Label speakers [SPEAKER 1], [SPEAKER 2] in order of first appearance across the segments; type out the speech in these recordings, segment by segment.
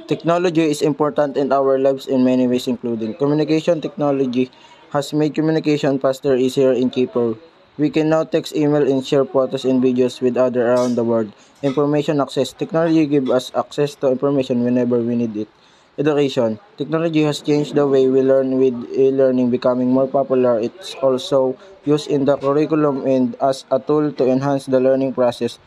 [SPEAKER 1] Technology is important in our lives in many ways, including communication. Technology has made communication faster, easier, and cheaper. We can now text, email, and share photos and videos with others around the world. Information access. Technology gives us access to information whenever we need it. Education. Technology has changed the way we learn, with e-learning becoming more popular. It's also used in the curriculum and as a tool to enhance the learning process.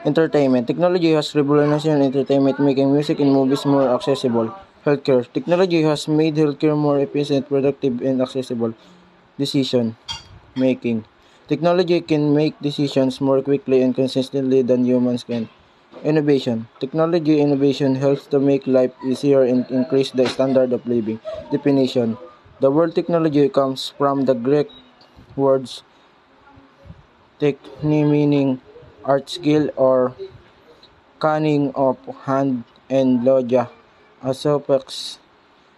[SPEAKER 1] Entertainment. Technology has revolutionized entertainment, making music and movies more accessible. Healthcare. Technology has made healthcare more efficient, productive, and accessible. Decision making. Technology can make decisions more quickly and consistently than humans can. Innovation. Technology innovation helps to make life easier and increase the standard of living. Definition. The word technology comes from the Greek words techni, meaning art, skill, or cunning of hand, and logia, a suffix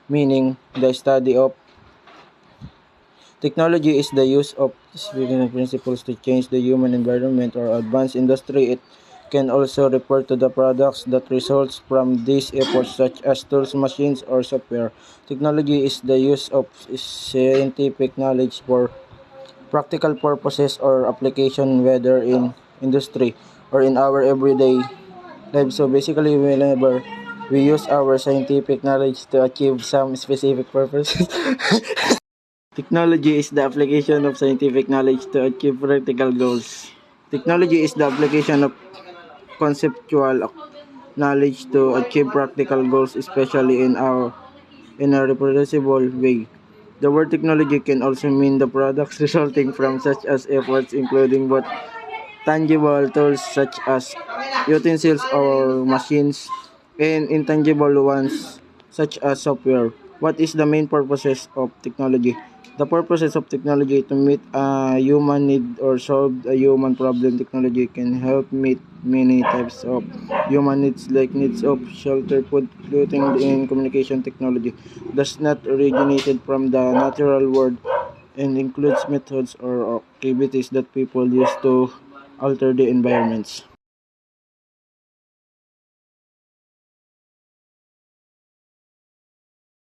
[SPEAKER 1] meaning the study of. Technology is the use of specific principles to change the human environment or advance industry. It can also refer to the products that results from these efforts, such as tools, machines, or software. Technology is the use of scientific knowledge for practical purposes or application, whether in industry or in our everyday lives. So basically, whenever we use our scientific knowledge to achieve some specific purposes. Technology is the application of scientific knowledge to achieve practical goals. Technology is the application of conceptual knowledge to achieve practical goals, especially in a reproducible way. The word technology can also mean the products resulting from such as efforts, including both tangible tools such as utensils or machines, and intangible ones such as software. What is the main purposes of technology? The purposes of technology to meet a human need or solve a human problem. Technology can help meet many types of human needs like needs of shelter, food, clothing, and communication. Technology does not originated from the natural world and includes methods or activities that people use to alter the environments.